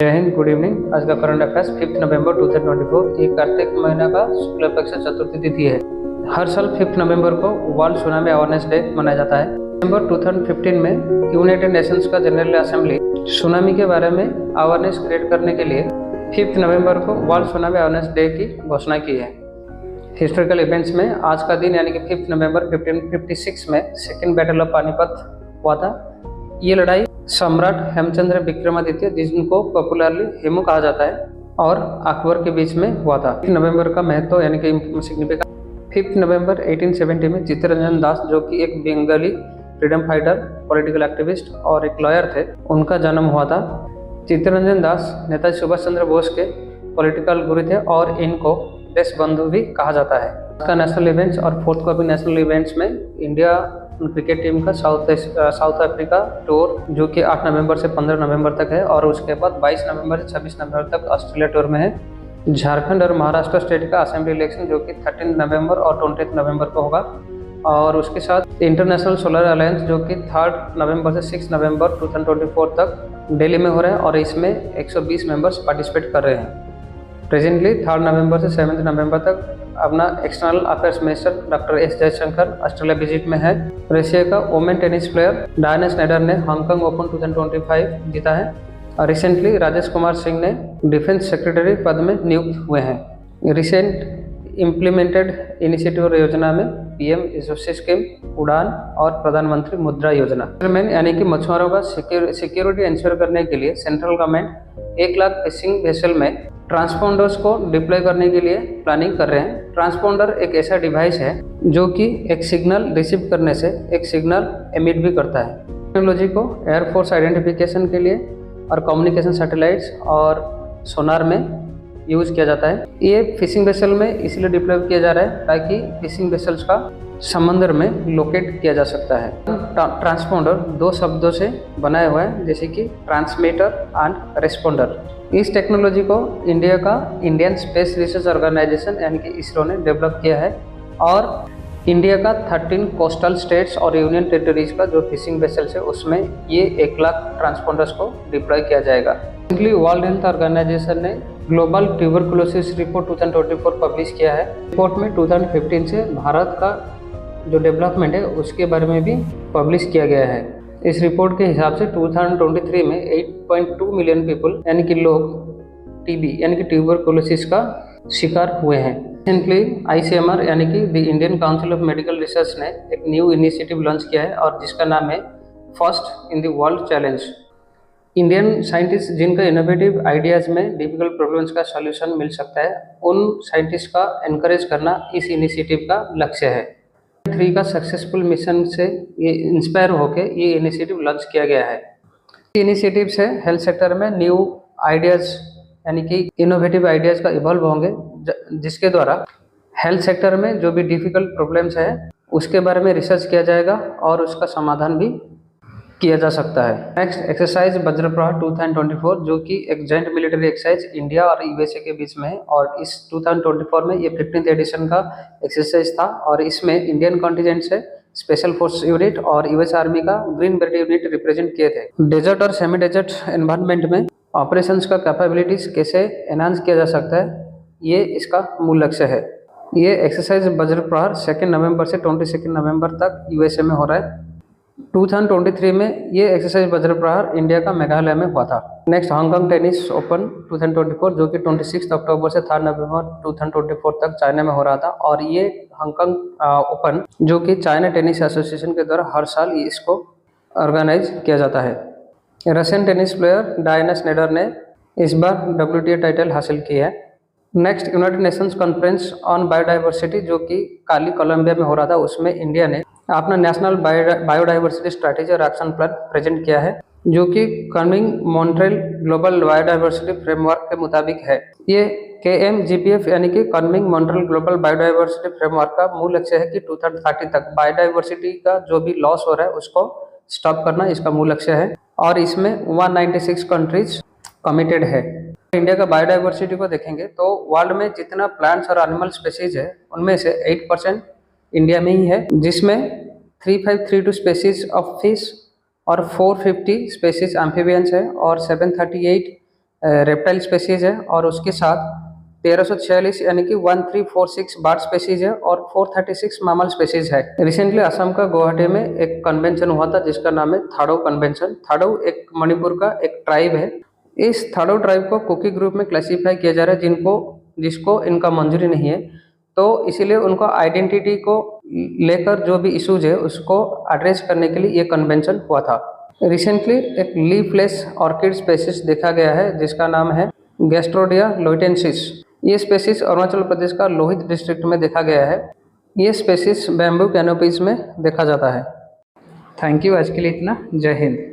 जय Hind, good evening. आज का करंट अफेयर्स 5 नवंबर 2024 ये कार्तिक महीना का शुक्ल पक्ष चतुर्थी तिथि है। हर साल 5 नवंबर को वर्ल्ड सुनामी अवेयरनेस डे मनाया जाता है। नवंबर 2015 में यूनाइटेड नेशंस का जनरल असेंबली सुनामी के बारे में अवेयरनेस क्रिएट करने के लिए 5 नवंबर को वर्ल्ड सुनामी अवेयरनेस डे की घोषणा की है। हिस्टोरिकल इवेंट्स में आज का दिन यानी कि 5 नवंबर 1556 में सेकेंड बैटल ऑफ पानीपत हुआ था। ये लड़ाई सम्राट हेमचंद्र विक्रमादित्य, जिनको पॉपुलरली हेमू कहा जाता है, और अकबर के बीच में हुआ था। 5 नवंबर का महत्व यानी कि सिग्निफिकेंस 5 नवंबर 1870 में चित्तरंजन दास, जो कि एक Bengali freedom fighter, political activist और एक लॉयर थे, उनका जन्म हुआ था। चित्तरंजन दास नेताजी सुभाष चंद्र बोस के पॉलिटिकल गुरु थे और इनको देश बंधु भी कहा जाता है। इसका नेशनल इवेंट्स और फोर्थ कॉपी नेशनल इवेंट्स में इंडिया क्रिकेट टीम का साउथ अफ्रीका टूर, जो कि 8 नवंबर से 15 नवंबर तक है, और उसके बाद 22 नवंबर से 26 नवंबर तक ऑस्ट्रेलिया टूर में है। झारखंड और महाराष्ट्र स्टेट का असेंबली इलेक्शन, जो कि 13 नवंबर और 20 नवंबर को होगा, और उसके साथ इंटरनेशनल सोलर अलायंस, जो कि 3 नवंबर से 6 नवंबर 2024 तक दिल्ली में हो रहा है, और इसमें 120 मेंबर्स पार्टिसिपेट कर रहे हैं। प्रेजेंटली 3 नवंबर से 7 नवंबर तक अपना external affairs minister doctor S Jaishankar Australia visit में है। रशिया का women tennis player Diana Snyder ने हांगकांग ओपन 2025 जीता है, और रिसेंटली राजेश कुमार सिंह ने डिफेंस सेक्रेटरी पद में नियुक्त हुए हैं। रिसेंट इम्प्लीमेंटेड इनिशिएटिव योजना में पीएम यशस्वी स्कीम, उड़ान और प्रधानमंत्री मुद्रा योजना यानी कि मछुआरों का सिक्योरिटी इंश्योर करने के लिए central government 1 lakh fishing vessel में ट्रांसपोंडर्स को डिप्लॉय करने के लिए प्लानिंग कर रहे हैं। ट्रांसपोंडर एक ऐसा डिवाइस है जो कि एक सिग्नल रिसीव करने से एक सिग्नल एमिट भी करता है। टेक्नोलॉजी को एयरफोर्स आइडेंटिफिकेशन के लिए और कम्युनिकेशन सैटेलाइट्स और सोनार में यूज किया जाता है। ये फिशिंग वेसल में इसलिए डिप्लॉय किया जा रहा है ताकि फिशिंग वेसल्स का समुद्र में लोकेट किया जा सकता है। ट्रांसपोंडर 2 शब्दों से बनाया हुआ है, जैसे कि ट्रांसमीटर एंड रेस्पोंडर। इस टेक्नोलॉजी को इंडिया का इंडियन स्पेस रिसर्च ऑर्गेनाइजेशन यानी कि इसरो ने डेवलप किया है, और इंडिया का 13 कोस्टल स्टेट्स और यूनियन टेरिटरीज का जो फिशिंग वेसल्स है उसमें ये 1 लाख ट्रांसपोंडर्स को डिप्लॉय किया जाएगा। रिसेंटली वर्ल्ड हेल्थ ऑर्गेनाइजेशन ने ग्लोबल ट्यूबरकुलोसिस रिपोर्ट 2024 पब्लिश किया है। रिपोर्ट में 2015 से भारत का जो डेवलपमेंट है उसके बारे में भी पब्लिश किया गया है। इस रिपोर्ट के हिसाब से 2023 में 8.2 मिलियन पीपल यानी कि लोग टीबी यानी कि ट्यूबरकुलोसिस का शिकार हुए हैं। रिसेंटली आईसीएमआर यानी कि the Indian council of medical research ने एक न्यू इनिशिएटिव लॉन्च किया है, और जिसका नाम है first in the world challenge. Indian scientist जिनका इनोवेटिव आइडियाज़ में डिफिकल्ट प्रॉब्लम्स का सॉल्यूशन मिल सकता है, उन साइंटिस्ट का एनकरेज करना इस इनिशिएटिव का लक्ष्य है। 3 का सक्सेसफुल मिशन से ये इंस्पायर होकर ये इनिशिएटिव लॉन्च किया गया है। इनिशिएटिव से हेल्थ सेक्टर में न्यू आइडियाज़ यानी कि इनोवेटिव आइडियाज़ का इवॉल्व होंगे, जिसके द्वारा हेल्थ सेक्टर में जो भी डिफिकल्ट प्रॉब्लम्स है उसके बारे में रिसर्च किया जाएगा और उसका समाधान भी किया जा सकता है। नेक्स्ट एक्सरसाइज वज्रप्रहार 2024, जो कि एक जॉइंट मिलिट्री एक्सरसाइज इंडिया और यूएसए के बीच में है, और इस 2024 में ये 15th एडिशन का एक्सरसाइज था, और इसमें इंडियन कॉन्टिजेंट से स्पेशल फोर्स यूनिट और यूएस आर्मी का ग्रीन बेल्ट यूनिट रिप्रेजेंट किए थे। डेजर्ट और सेमी डेजर्ट एनवायरनमेंट में ऑपरेशंस का कैपेबिलिटीज कैसे एनहांस किया जा सकता है, ये इसका मूल लक्ष्य है। ये एक्सरसाइज वज्रप्रहार 2 नवंबर से 22 नवंबर तक यूएसए में हो रहा है। 2023 में ये एक्सरसाइज वज्रप्रहार इंडिया का मेघालय में हुआ था। नेक्स्ट हांगकांग टेनिस ओपन 2024, जो कि 26 अक्टूबर से 3 नवंबर 2024 तक चाइना में हो रहा था, और ये हांगकांग ओपन जो कि चाइना टेनिस एसोसिएशन के द्वारा हर साल इसको ऑर्गेनाइज किया जाता है। Russian tennis player Diana Snyder ने इस बार WTA टाइटल हासिल किया है। Next United Nations conference on biodiversity, जो कि काली कोलंबिया में हो रहा था, उसमें इंडिया ने अपना नेशनल बायोडाइवर्सिटी स्ट्रैटेजी और एक्शन प्लान प्रेजेंट किया है, जो कि coming Montreal global biodiversity framework के मुताबिक है। ये KMGPF यानी कि coming Montreal global biodiversity framework का मूल लक्ष्य है कि 2030 तक बायोडाइवर्सिटी का जो भी लॉस हो रहा है उसको स्टॉप करना इसका मूल लक्ष्य है, और इसमें 196 कंट्रीज कमिटेड है। इंडिया का बायोडाइवर्सिटी को देखेंगे तो वर्ल्ड में जितना प्लांट्स और एनिमल स्पेसीज है उनमें से 8% इंडिया में ही है, जिसमें 3532 स्पेसीज ऑफ फिश और 450 स्पेसीज एम्फीबियंस है और 738 रेप्टाइल स्पेसीज है और उसके साथ 1346 यानी कि 1346 बर्ड स्पेसीज है और 436 मैमल स्पेसीज है। रिसेंटली असम का गुवाहाटी में एक कन्वेंशन हुआ था जिसका नाम है थाडो कन्वेंशन। थाडो एक मणिपुर का एक ट्राइब है। इस थाडो ट्राइब को कुकी ग्रुप में क्लासीफाई किया जा रहा है जिसको इनका मंजूरी नहीं है, तो इसीलिए उनको आइडेंटिटी को लेकर जो भी इश्यूज है उसको एड्रेस करने के लिए ये कन्वेंशन हुआ था। रिसेंटली एक लीफलेस ऑर्किड स्पेसीज देखा गया है जिसका नाम है गैस्ट्रोडिया लोइटेंसिस। ये स्पेसीज अरुणाचल प्रदेश का लोहित डिस्ट्रिक्ट में देखा गया है। ये स्पेसीज बैम्बू कैनोपीज में देखा जाता है। थैंक यू, आज के लिए इतना। जय हिंद।